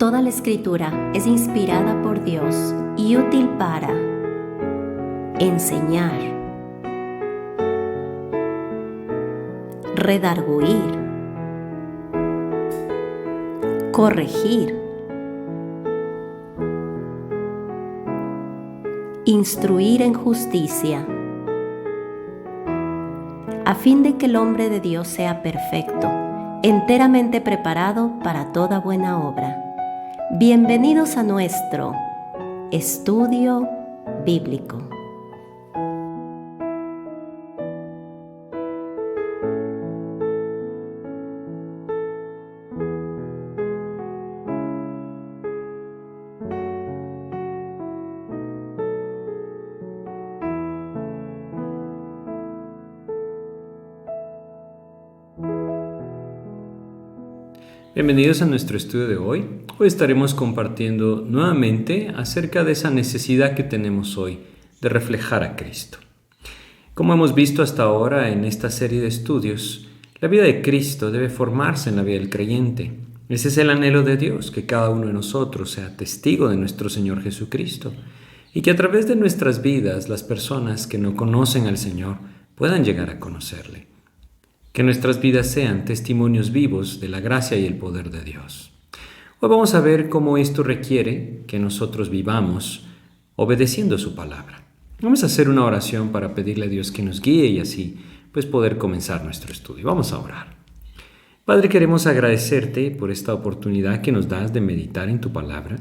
Toda la Escritura es inspirada por Dios y útil para enseñar, redarguir, corregir, instruir en justicia, a fin de que el hombre de Dios sea perfecto, enteramente preparado para toda buena obra. Bienvenidos a nuestro estudio bíblico. Bienvenidos a nuestro estudio de hoy. Hoy estaremos compartiendo nuevamente acerca de esa necesidad que tenemos hoy de reflejar a Cristo. Como hemos visto hasta ahora en esta serie de estudios, la vida de Cristo debe formarse en la vida del creyente. Ese es el anhelo de Dios, que cada uno de nosotros sea testigo de nuestro Señor Jesucristo y que a través de nuestras vidas las personas que no conocen al Señor puedan llegar a conocerle. Que nuestras vidas sean testimonios vivos de la gracia y el poder de Dios. Hoy vamos a ver cómo esto requiere que nosotros vivamos obedeciendo su palabra. Vamos a hacer una oración para pedirle a Dios que nos guíe y así pues poder comenzar nuestro estudio. Vamos a orar. Padre, queremos agradecerte por esta oportunidad que nos das de meditar en tu palabra.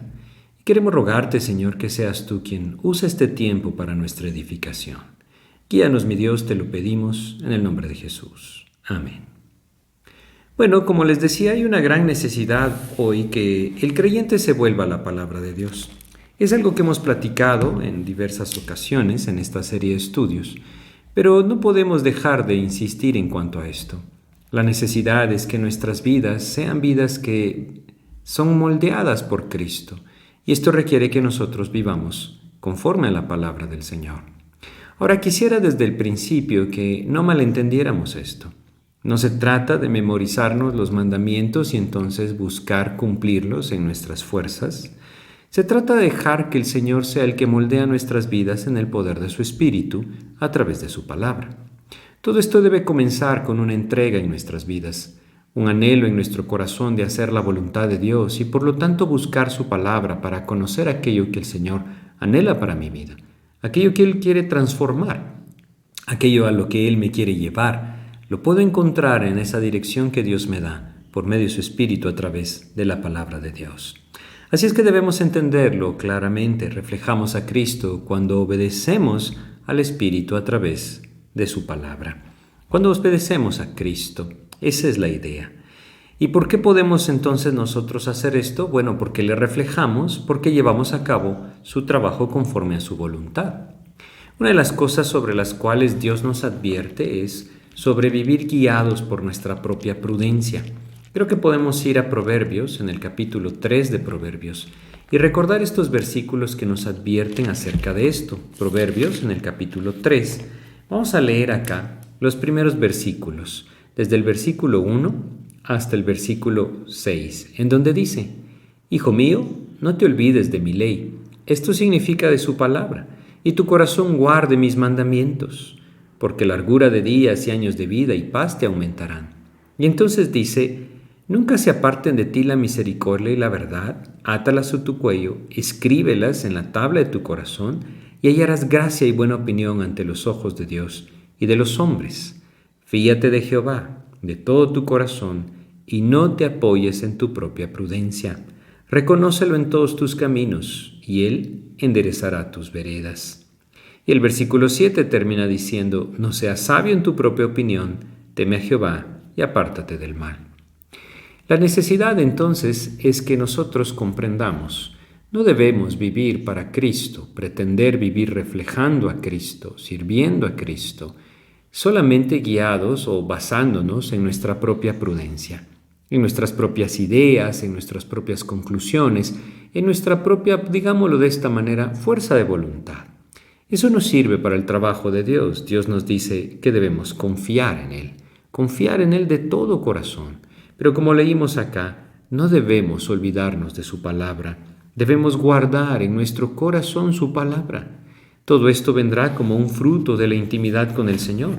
Y queremos rogarte, Señor, que seas tú quien use este tiempo para nuestra edificación. Guíanos, mi Dios, te lo pedimos en el nombre de Jesús. Amén. Bueno, como les decía, hay una gran necesidad hoy que el creyente se vuelva a la palabra de Dios. Es algo que hemos platicado en diversas ocasiones en esta serie de estudios, pero no podemos dejar de insistir en cuanto a esto. La necesidad es que nuestras vidas sean vidas que son moldeadas por Cristo, y esto requiere que nosotros vivamos conforme a la palabra del Señor. Ahora, quisiera desde el principio que no malentendiéramos esto. No se trata de memorizarnos los mandamientos y entonces buscar cumplirlos en nuestras fuerzas. Se trata de dejar que el Señor sea el que moldea nuestras vidas en el poder de su Espíritu a través de su palabra. Todo esto debe comenzar con una entrega en nuestras vidas, un anhelo en nuestro corazón de hacer la voluntad de Dios y por lo tanto buscar su palabra para conocer aquello que el Señor anhela para mi vida, aquello que Él quiere transformar, aquello a lo que Él me quiere llevar. Lo puedo encontrar en esa dirección que Dios me da por medio de su Espíritu a través de la palabra de Dios. Así es que debemos entenderlo claramente. Reflejamos a Cristo cuando obedecemos al Espíritu a través de su palabra. Cuando obedecemos a Cristo, esa es la idea. ¿Y por qué podemos entonces nosotros hacer esto? Bueno, porque le reflejamos, porque llevamos a cabo su trabajo conforme a su voluntad. Una de las cosas sobre las cuales Dios nos advierte es sobre vivir guiados por nuestra propia prudencia. Creo que podemos ir a Proverbios, en el capítulo 3 de Proverbios, y recordar estos versículos que nos advierten acerca de esto. Proverbios, en el capítulo 3. Vamos a leer acá los primeros versículos, desde el versículo 1 hasta el versículo 6, en donde dice: Hijo mío, no te olvides de mi ley. Esto significa de su palabra, y tu corazón guarde mis mandamientos, porque largura de días y años de vida y paz te aumentarán. Y entonces dice: nunca se aparten de ti la misericordia y la verdad, átalas a tu cuello, escríbelas en la tabla de tu corazón, y hallarás gracia y buena opinión ante los ojos de Dios y de los hombres. Fíate de Jehová de todo tu corazón, y no te apoyes en tu propia prudencia. Reconócelo en todos tus caminos, y Él enderezará tus veredas. Y el versículo 7 termina diciendo: no seas sabio en tu propia opinión, teme a Jehová y apártate del mal. La necesidad entonces es que nosotros comprendamos, no debemos vivir para Cristo, pretender vivir reflejando a Cristo, sirviendo a Cristo, solamente guiados o basándonos en nuestra propia prudencia, en nuestras propias ideas, en nuestras propias conclusiones, en nuestra propia, digámoslo de esta manera, fuerza de voluntad. Eso no sirve para el trabajo de Dios. Dios nos dice que debemos confiar en Él de todo corazón. Pero como leímos acá, No debemos olvidarnos de su palabra. Debemos guardar en nuestro corazón su palabra. Todo esto vendrá como un fruto de la intimidad con el Señor.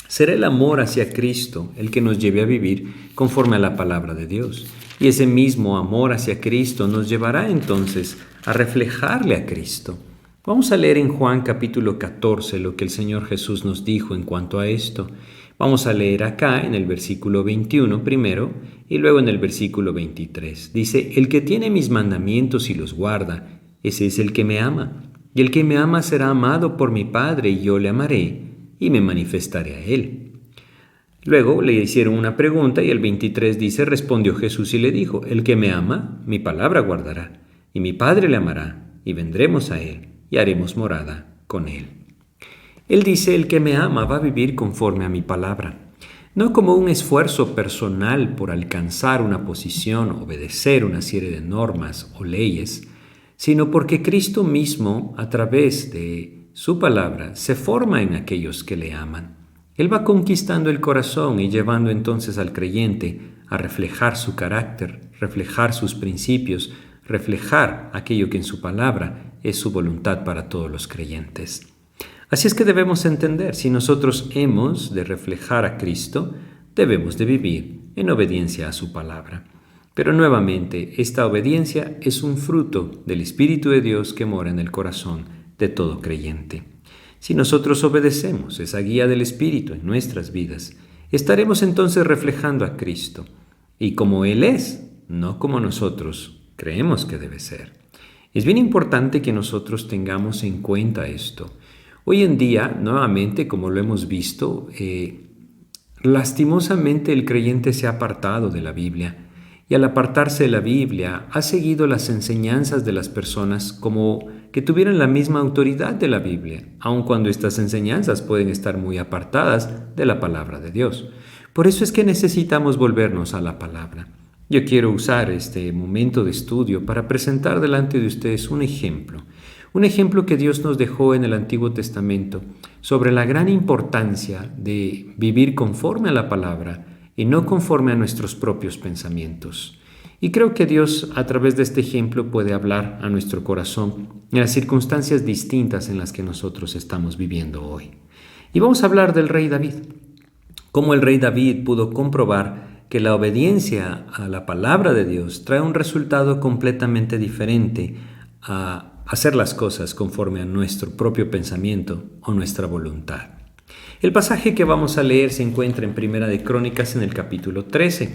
Será el amor hacia Cristo el que nos lleve a vivir conforme a la palabra de Dios. Y ese mismo amor hacia Cristo nos llevará entonces a reflejarle a Cristo. Vamos a leer en Juan capítulo 14 lo que el Señor Jesús nos dijo en cuanto a esto. Vamos a leer acá en el versículo 21 primero y luego en el versículo 23. Dice, el que tiene mis mandamientos y los guarda, ese es el que me ama. Y el que me ama será amado por mi Padre y yo le amaré y me manifestaré a él. Luego le hicieron una pregunta y el 23 dice, respondió Jesús y le dijo, el que me ama, mi palabra guardará, y mi Padre le amará, y vendremos a él, y haremos morada con él. Él dice, el que me ama va a vivir conforme a mi palabra, no como un esfuerzo personal por alcanzar una posición, obedecer una serie de normas o leyes, sino porque Cristo mismo, a través de su palabra, se forma en aquellos que le aman. Él va conquistando el corazón y llevando entonces al creyente a reflejar su carácter, reflejar sus principios, reflejar aquello que en su palabra es su voluntad para todos los creyentes. Así es que debemos entender, si nosotros hemos de reflejar a Cristo, debemos de vivir en obediencia a su palabra. Pero nuevamente, esta obediencia es un fruto del Espíritu de Dios que mora en el corazón de todo creyente. Si nosotros obedecemos esa guía del Espíritu en nuestras vidas, estaremos entonces reflejando a Cristo, y como Él es, no como nosotros creemos que debe ser. Es bien importante que nosotros tengamos en cuenta esto. Hoy en día, nuevamente, como lo hemos visto, lastimosamente el creyente se ha apartado de la Biblia, y al apartarse de la Biblia ha seguido las enseñanzas de las personas como que tuvieran la misma autoridad de la Biblia, aun cuando estas enseñanzas pueden estar muy apartadas de la palabra de Dios. Por eso es que necesitamos volvernos a la palabra. Yo quiero usar este momento de estudio para presentar delante de ustedes un ejemplo que Dios nos dejó en el Antiguo Testamento sobre la gran importancia de vivir conforme a la palabra y no conforme a nuestros propios pensamientos. Y creo que Dios a través de este ejemplo puede hablar a nuestro corazón en las circunstancias distintas en las que nosotros estamos viviendo hoy. Y vamos a hablar del rey David. Cómo el rey David pudo comprobar que la obediencia a la palabra de Dios trae un resultado completamente diferente a hacer las cosas conforme a nuestro propio pensamiento o nuestra voluntad. El pasaje que vamos a leer se encuentra en Primera de Crónicas en el capítulo 13.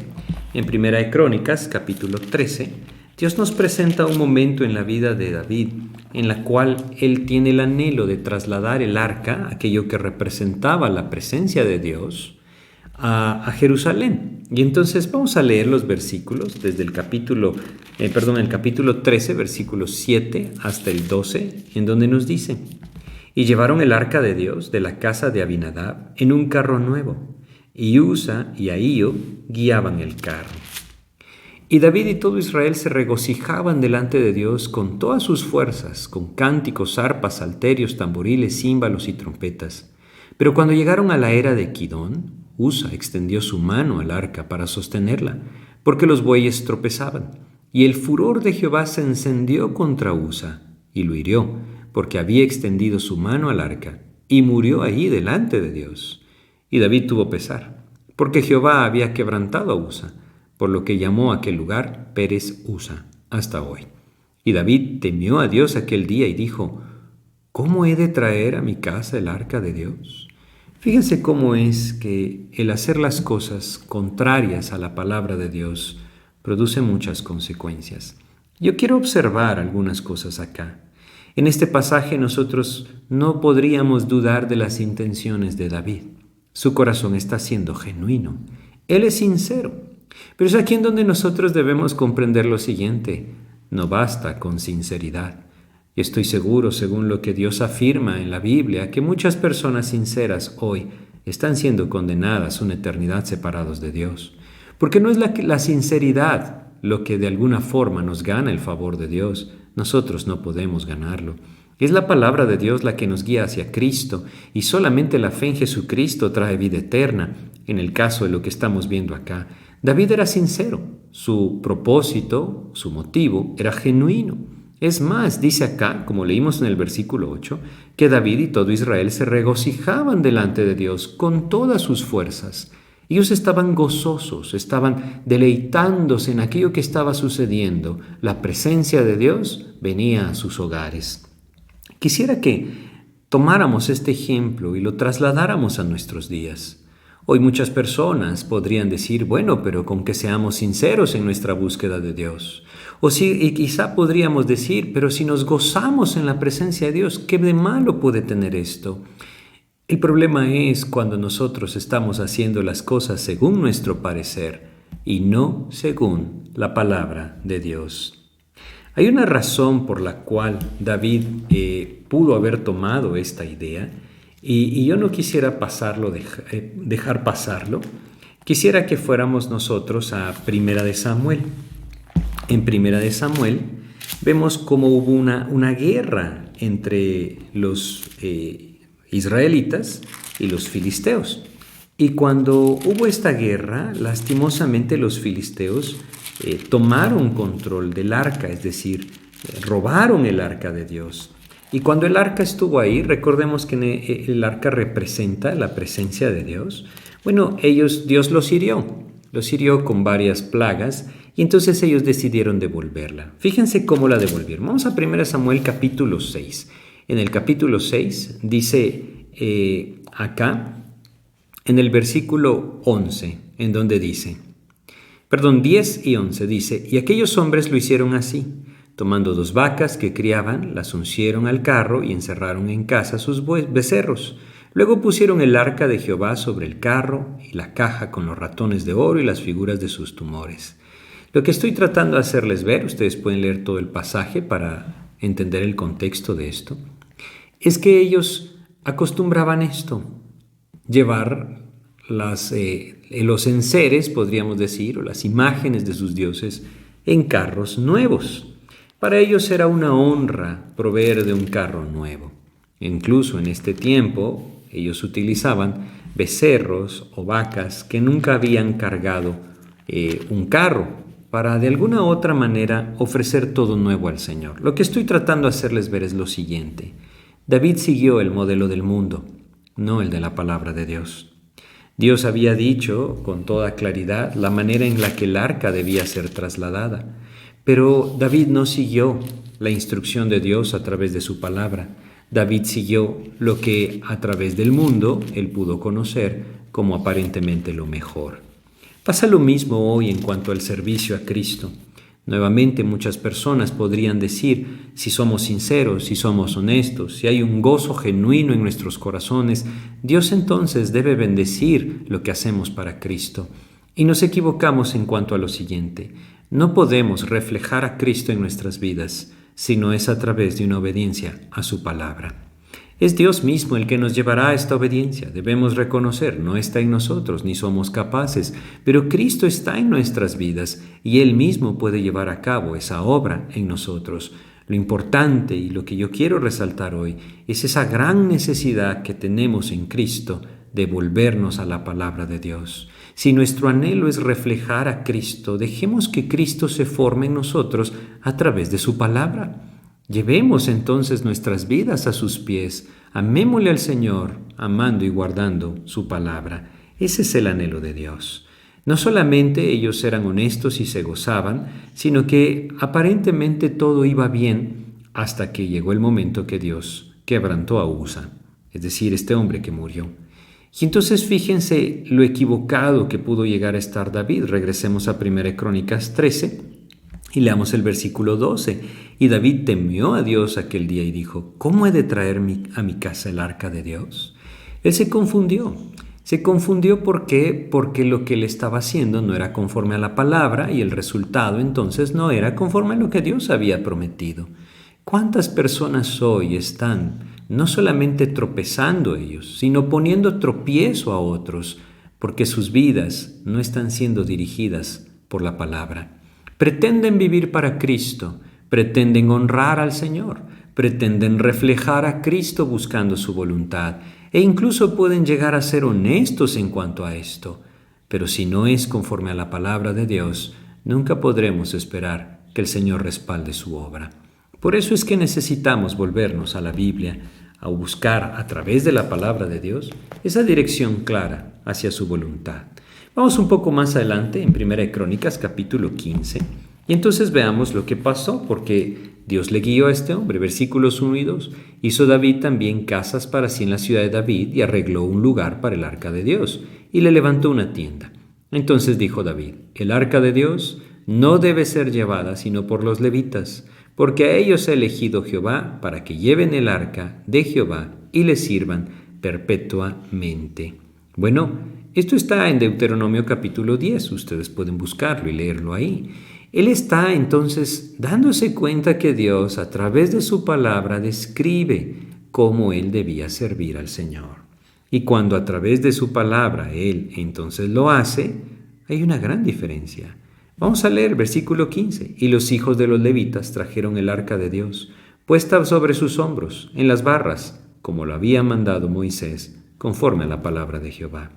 En Primera de Crónicas, capítulo 13, Dios nos presenta un momento en la vida de David en la cual él tiene el anhelo de trasladar el arca, aquello que representaba la presencia de Dios, a Jerusalén. Y entonces vamos a leer los versículos desde el capítulo 13, versículos 7 hasta el 12, en donde nos dice: Y llevaron el arca de Dios de la casa de Abinadab en un carro nuevo, y Usa y Ahío guiaban el carro. Y David y todo Israel se regocijaban delante de Dios con todas sus fuerzas, con cánticos, arpas, salterios, tamboriles, címbalos y trompetas. Pero cuando llegaron a la era de Kidón, Usa extendió su mano al arca para sostenerla, porque los bueyes tropezaban. Y el furor de Jehová se encendió contra Usa, y lo hirió, porque había extendido su mano al arca, y murió allí delante de Dios. Y David tuvo pesar, porque Jehová había quebrantado a Usa, por lo que llamó a aquel lugar Pérez Usa, hasta hoy. Y David temió a Dios aquel día y dijo: ¿Cómo he de traer a mi casa el arca de Dios? Fíjense cómo es que el hacer las cosas contrarias a la palabra de Dios produce muchas consecuencias. Yo quiero observar algunas cosas acá. En este pasaje nosotros no podríamos dudar de las intenciones de David. Su corazón está siendo genuino. Él es sincero. Pero es aquí en donde nosotros debemos comprender lo siguiente: no basta con sinceridad. Y estoy seguro, según lo que Dios afirma en la Biblia, que muchas personas sinceras hoy están siendo condenadas a una eternidad separados de Dios. Porque no es la sinceridad lo que de alguna forma nos gana el favor de Dios. Nosotros no podemos ganarlo. Es la palabra de Dios la que nos guía hacia Cristo, y solamente la fe en Jesucristo trae vida eterna. En el caso de lo que estamos viendo acá, David era sincero, su propósito, su motivo era genuino. Es más, dice acá, como leímos en el versículo 8, que David y todo Israel se regocijaban delante de Dios con todas sus fuerzas. Ellos estaban gozosos, estaban deleitándose en aquello que estaba sucediendo. La presencia de Dios venía a sus hogares. Quisiera que tomáramos este ejemplo y lo trasladáramos a nuestros días. Hoy muchas personas podrían decir, bueno, pero con que seamos sinceros en nuestra búsqueda de Dios. Y quizá podríamos decir, pero si nos gozamos en la presencia de Dios, ¿qué de malo puede tener esto? El problema es cuando nosotros estamos haciendo las cosas según nuestro parecer y no según la palabra de Dios. Hay una razón por la cual David pudo haber tomado esta idea y yo no quisiera dejar pasarlo. Quisiera que fuéramos nosotros a Primera de Samuel. En Primera de Samuel vemos cómo hubo una guerra entre los israelitas y los filisteos. Y cuando hubo esta guerra, lastimosamente los filisteos tomaron control del arca, es decir, robaron el arca de Dios. Y cuando el arca estuvo ahí, recordemos que el arca representa la presencia de Dios. Bueno, Dios los hirió con varias plagas y entonces ellos decidieron devolverla. Fíjense cómo la devolvieron. Vamos a 1 Samuel capítulo 6. En el capítulo 6 dice acá, en el versículo 11, en donde dice, 10 y 11 dice, y aquellos hombres lo hicieron así, tomando 2 vacas que criaban, las uncieron al carro y encerraron en casa sus becerros. Luego pusieron el arca de Jehová sobre el carro y la caja con los ratones de oro y las figuras de sus tumores. Lo que estoy tratando de hacerles ver, ustedes pueden leer todo el pasaje para entender el contexto de esto, es que ellos acostumbraban esto, llevar los enseres, podríamos decir, o las imágenes de sus dioses en carros nuevos. Para ellos era una honra proveer de un carro nuevo. Incluso en este tiempo ellos utilizaban becerros o vacas que nunca habían cargado un carro para de alguna u otra manera ofrecer todo nuevo al Señor. Lo que estoy tratando de hacerles ver es lo siguiente. David siguió el modelo del mundo, no el de la palabra de Dios. Dios había dicho con toda claridad la manera en la que el arca debía ser trasladada, pero David no siguió la instrucción de Dios a través de su palabra. David siguió lo que a través del mundo él pudo conocer como aparentemente lo mejor. Pasa lo mismo hoy en cuanto al servicio a Cristo. Nuevamente muchas personas podrían decir, si somos sinceros, si somos honestos, si hay un gozo genuino en nuestros corazones, Dios entonces debe bendecir lo que hacemos para Cristo. Y nos equivocamos en cuanto a lo siguiente. No podemos reflejar a Cristo en nuestras vidas si no es a través de una obediencia a su palabra. Es Dios mismo el que nos llevará a esta obediencia. Debemos reconocer, no está en nosotros, ni somos capaces, pero Cristo está en nuestras vidas y Él mismo puede llevar a cabo esa obra en nosotros. Lo importante y lo que yo quiero resaltar hoy es esa gran necesidad que tenemos en Cristo de volvernos a la palabra de Dios. Si nuestro anhelo es reflejar a Cristo, dejemos que Cristo se forme en nosotros a través de su palabra. Llevemos entonces nuestras vidas a sus pies, amémosle al Señor, amando y guardando su palabra. Ese es el anhelo de Dios. No solamente ellos eran honestos y se gozaban, sino que aparentemente todo iba bien hasta que llegó el momento que Dios quebrantó a Usa, es decir, este hombre que murió. Y entonces fíjense lo equivocado que pudo llegar a estar David. Regresemos a 1 Crónicas 13 y leamos el versículo 12. Y David temió a Dios aquel día y dijo, ¿cómo he de traer a mi casa el arca de Dios? Él se confundió. Se confundió porque lo que él estaba haciendo no era conforme a la palabra y el resultado entonces no era conforme a lo que Dios había prometido. ¿Cuántas personas hoy están no solamente tropezando ellos, sino poniendo tropiezo a otros porque sus vidas no están siendo dirigidas por la palabra? Pretenden vivir para Cristo, pretenden honrar al Señor, pretenden reflejar a Cristo buscando su voluntad e incluso pueden llegar a ser honestos en cuanto a esto, pero si no es conforme a la palabra de Dios, nunca podremos esperar que el Señor respalde su obra. Por eso es que necesitamos volvernos a la Biblia, a buscar a través de la palabra de Dios esa dirección clara hacia su voluntad. Vamos un poco más adelante en 1 Crónicas capítulo 15 y entonces veamos lo que pasó, porque Dios le guió a este hombre. Versículos 1 y 2. Hizo David también casas para sí en la ciudad de David y arregló un lugar para el arca de Dios y le levantó una tienda. Entonces dijo David: el arca de Dios no debe ser llevada sino por los levitas, porque a ellos ha elegido Jehová para que lleven el arca de Jehová y le sirvan perpetuamente. Bueno, esto está en Deuteronomio capítulo 10, ustedes pueden buscarlo y leerlo ahí. Él está entonces dándose cuenta que Dios a través de su palabra describe cómo él debía servir al Señor. Y cuando a través de su palabra él entonces lo hace, hay una gran diferencia. Vamos a leer versículo 15. Y los hijos de los levitas trajeron el arca de Dios, puesta sobre sus hombros, en las barras, como lo había mandado Moisés, conforme a la palabra de Jehová.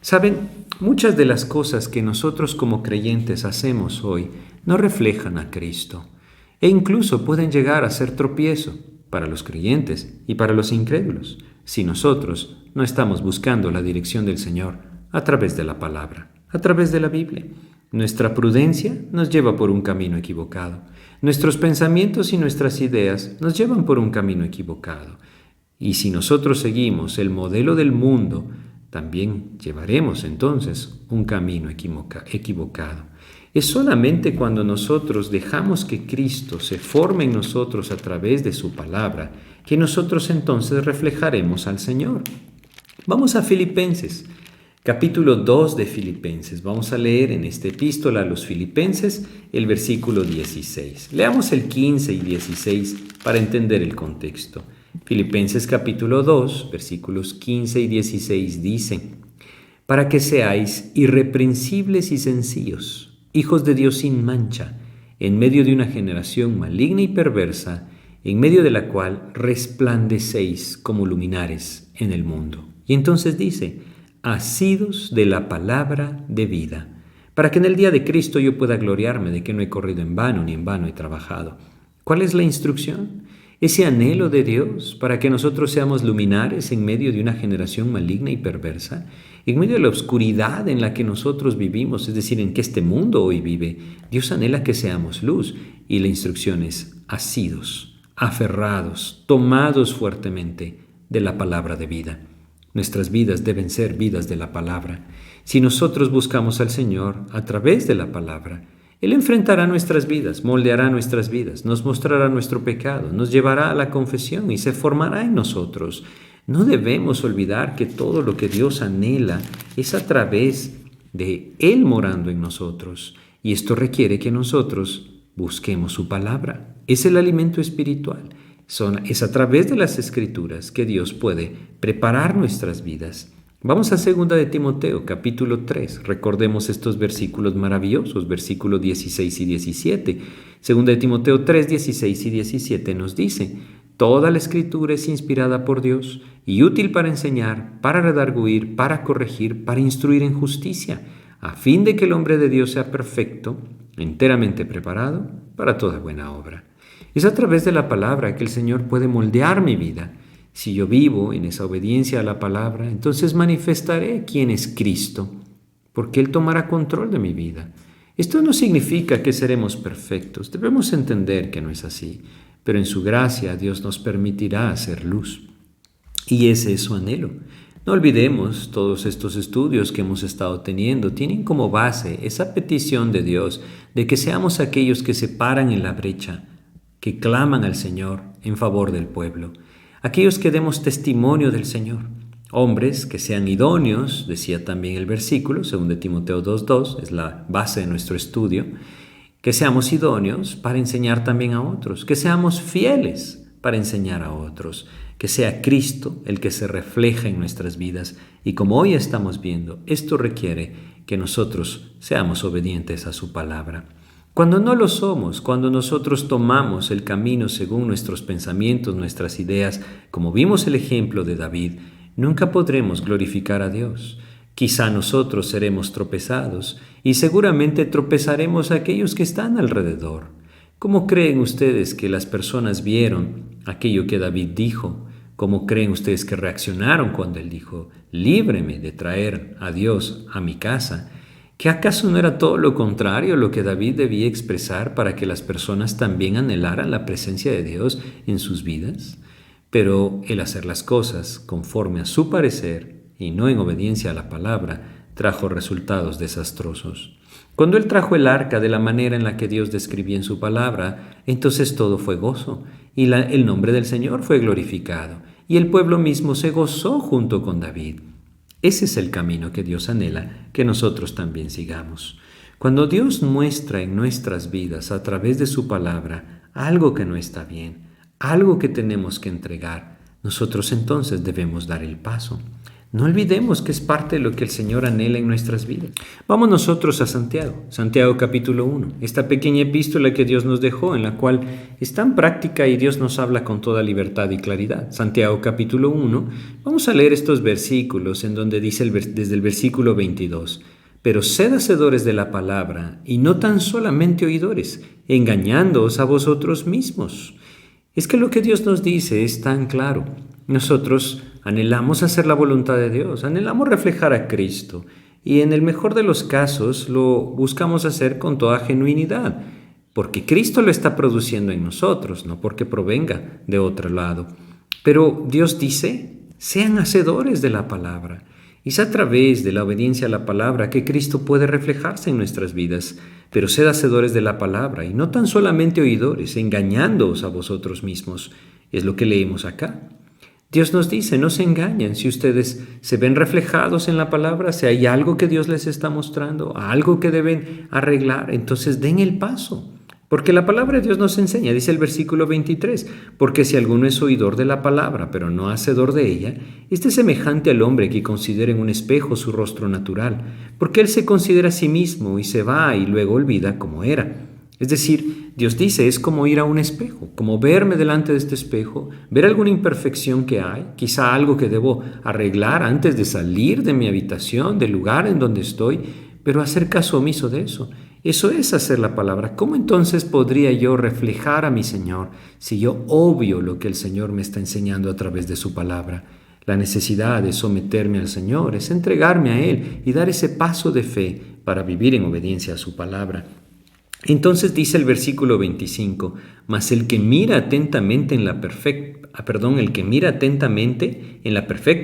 Saben, muchas de las cosas que nosotros como creyentes hacemos hoy no reflejan a Cristo e incluso pueden llegar a ser tropiezo para los creyentes y para los incrédulos si nosotros no estamos buscando la dirección del Señor a través de la palabra, a través de la Biblia. Nuestra prudencia nos lleva por un camino equivocado. Nuestros pensamientos y nuestras ideas nos llevan por un camino equivocado. Y si nosotros seguimos el modelo del mundo, también llevaremos entonces un camino equivocado. Es solamente cuando nosotros dejamos que Cristo se forme en nosotros a través de su palabra que nosotros entonces reflejaremos al Señor. Vamos a Filipenses, capítulo 2 de Filipenses. Vamos a leer en esta epístola a los Filipenses el versículo 16. Leamos el 15 y 16 para entender el contexto. Filipenses capítulo 2, versículos 15 y 16 dicen: para que seáis irreprensibles y sencillos, hijos de Dios sin mancha, en medio de una generación maligna y perversa, en medio de la cual resplandecéis como luminares en el mundo. Y entonces dice: asidos de la palabra de vida, para que en el día de Cristo yo pueda gloriarme de que no he corrido en vano, ni en vano he trabajado. ¿Cuál es la instrucción? Ese anhelo de Dios para que nosotros seamos luminares en medio de una generación maligna y perversa, en medio de la oscuridad en la que nosotros vivimos, es decir, en que este mundo hoy vive. Dios anhela que seamos luz y la instrucción es asidos, aferrados, tomados fuertemente de la palabra de vida. Nuestras vidas deben ser vidas de la palabra. Si nosotros buscamos al Señor a través de la palabra, Él enfrentará nuestras vidas, moldeará nuestras vidas, nos mostrará nuestro pecado, nos llevará a la confesión y se formará en nosotros. No debemos olvidar que todo lo que Dios anhela es a través de Él morando en nosotros. Y esto requiere que nosotros busquemos su palabra. Es el alimento espiritual. Es a través de las Escrituras que Dios puede preparar nuestras vidas. Vamos a 2 de Timoteo, capítulo 3. Recordemos estos versículos maravillosos, versículos 16 y 17. 2 de Timoteo 3, 16 y 17 nos dice: toda la Escritura es inspirada por Dios y útil para enseñar, para redarguir, para corregir, para instruir en justicia, a fin de que el hombre de Dios sea perfecto, enteramente preparado para toda buena obra. Es a través de la palabra que el Señor puede moldear mi vida. Si yo vivo en esa obediencia a la palabra, entonces manifestaré quién es Cristo, porque Él tomará control de mi vida. Esto no significa que seremos perfectos. Debemos entender que no es así, pero en su gracia Dios nos permitirá hacer luz. Y ese es su anhelo. No olvidemos, todos estos estudios que hemos estado teniendo tienen como base esa petición de Dios de que seamos aquellos que se paran en la brecha, que claman al Señor en favor del pueblo. Aquellos que demos testimonio del Señor, hombres que sean idóneos, decía también el versículo, 2 de Timoteo 2:2, es la base de nuestro estudio, que seamos idóneos para enseñar también a otros, que seamos fieles para enseñar a otros, que sea Cristo el que se refleja en nuestras vidas. Y como hoy estamos viendo, esto requiere que nosotros seamos obedientes a su palabra. Cuando no lo somos, cuando nosotros tomamos el camino según nuestros pensamientos, nuestras ideas, como vimos el ejemplo de David, nunca podremos glorificar a Dios. Quizá nosotros seremos tropezados y seguramente tropezaremos a aquellos que están alrededor. ¿Cómo creen ustedes que las personas vieron aquello que David dijo? ¿Cómo creen ustedes que reaccionaron cuando él dijo, líbreme de traer a Dios a mi casa? ¿Que acaso no era todo lo contrario lo que David debía expresar para que las personas también anhelaran la presencia de Dios en sus vidas? Pero el hacer las cosas conforme a su parecer y no en obediencia a la palabra trajo resultados desastrosos. Cuando él trajo el arca de la manera en la que Dios describía en su palabra, entonces todo fue gozo y el nombre del Señor fue glorificado y el pueblo mismo se gozó junto con David. Ese es el camino que Dios anhela que nosotros también sigamos. Cuando Dios muestra en nuestras vidas a través de su palabra algo que no está bien, algo que tenemos que entregar, nosotros entonces debemos dar el paso. No olvidemos que es parte de lo que el Señor anhela en nuestras vidas. Vamos nosotros a Santiago capítulo 1, esta pequeña epístola que Dios nos dejó, en la cual es tan práctica y Dios nos habla con toda libertad y claridad. Santiago capítulo 1, vamos a leer estos versículos en donde dice desde el versículo 22, pero sed hacedores de la palabra y no tan solamente oidores, engañándoos a vosotros mismos. Es que lo que Dios nos dice es tan claro. Nosotros anhelamos hacer la voluntad de Dios, anhelamos reflejar a Cristo y en el mejor de los casos lo buscamos hacer con toda genuinidad, porque Cristo lo está produciendo en nosotros, no porque provenga de otro lado. Pero Dios dice, sean hacedores de la palabra. Y es a través de la obediencia a la palabra que Cristo puede reflejarse en nuestras vidas. Pero sed hacedores de la palabra y no tan solamente oidores, engañándoos a vosotros mismos. Es lo que leemos acá. Dios nos dice, no se engañen si ustedes se ven reflejados en la palabra, si hay algo que Dios les está mostrando, algo que deben arreglar, entonces den el paso. Porque la palabra de Dios nos enseña, dice el versículo 23, porque si alguno es oidor de la palabra, pero no hacedor de ella, este es semejante al hombre que considera en un espejo su rostro natural, porque él se considera a sí mismo y se va y luego olvida cómo era. Es decir, Dios dice, es como ir a un espejo, como verme delante de este espejo, ver alguna imperfección que hay, quizá algo que debo arreglar antes de salir de mi habitación, del lugar en donde estoy, pero hacer caso omiso de eso. Eso es hacer la palabra. ¿Cómo entonces podría yo reflejar a mi Señor si yo obvio lo que el Señor me está enseñando a través de su palabra? La necesidad de someterme al Señor es entregarme a Él y dar ese paso de fe para vivir en obediencia a su palabra. Entonces dice el versículo 25, mas el que mira atentamente en la perfecta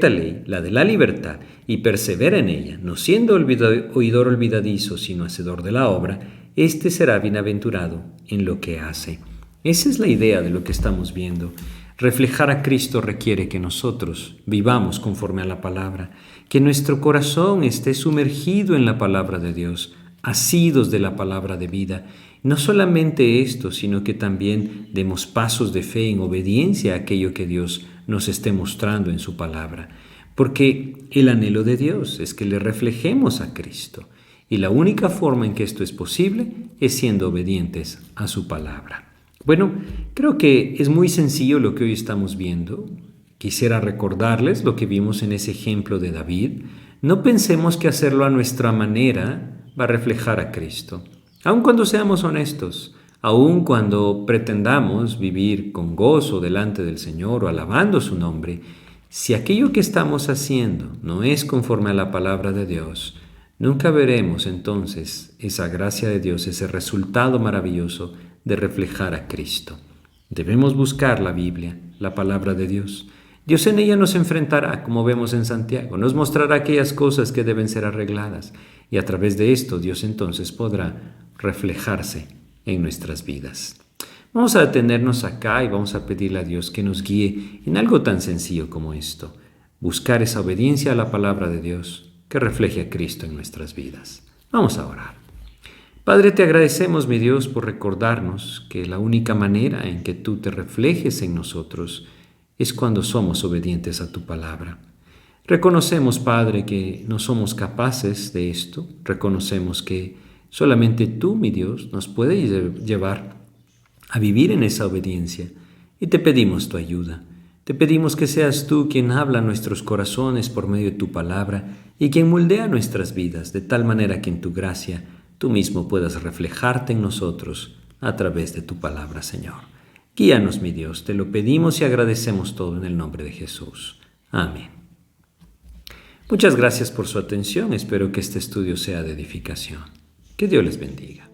ley, la de la libertad, y persevera en ella, no siendo oidor olvidadizo, sino hacedor de la obra, éste será bienaventurado en lo que hace. Esa es la idea de lo que estamos viendo. Reflejar a Cristo requiere que nosotros vivamos conforme a la palabra, que nuestro corazón esté sumergido en la palabra de Dios, asidos de la palabra de vida. No solamente esto, sino que también demos pasos de fe en obediencia a aquello que Dios nos esté mostrando en su palabra. Porque el anhelo de Dios es que le reflejemos a Cristo. Y la única forma en que esto es posible es siendo obedientes a su palabra. Bueno, creo que es muy sencillo lo que hoy estamos viendo. Quisiera recordarles lo que vimos en ese ejemplo de David. No pensemos que hacerlo a nuestra manera va a reflejar a Cristo. Aun cuando seamos honestos, aun cuando pretendamos vivir con gozo delante del Señor o alabando su nombre, si aquello que estamos haciendo no es conforme a la palabra de Dios, nunca veremos entonces esa gracia de Dios, ese resultado maravilloso de reflejar a Cristo. Debemos buscar la Biblia, la palabra de Dios. Dios en ella nos enfrentará, como vemos en Santiago, nos mostrará aquellas cosas que deben ser arregladas y a través de esto Dios entonces podrá reflejarse en nuestras vidas. Vamos a detenernos acá y vamos a pedirle a Dios que nos guíe en algo tan sencillo como esto, buscar esa obediencia a la palabra de Dios que refleje a Cristo en nuestras vidas. Vamos a orar. Padre, te agradecemos, mi Dios, por recordarnos que la única manera en que tú te reflejes en nosotros es cuando somos obedientes a tu palabra. Reconocemos, Padre, que no somos capaces de esto. Reconocemos que solamente tú, mi Dios, nos puedes llevar a vivir en esa obediencia y te pedimos tu ayuda. Te pedimos que seas tú quien habla a nuestros corazones por medio de tu palabra y quien moldea nuestras vidas de tal manera que en tu gracia tú mismo puedas reflejarte en nosotros a través de tu palabra, Señor. Guíanos, mi Dios, te lo pedimos y agradecemos todo en el nombre de Jesús. Amén. Muchas gracias por su atención. Espero que este estudio sea de edificación. Que Dios les bendiga.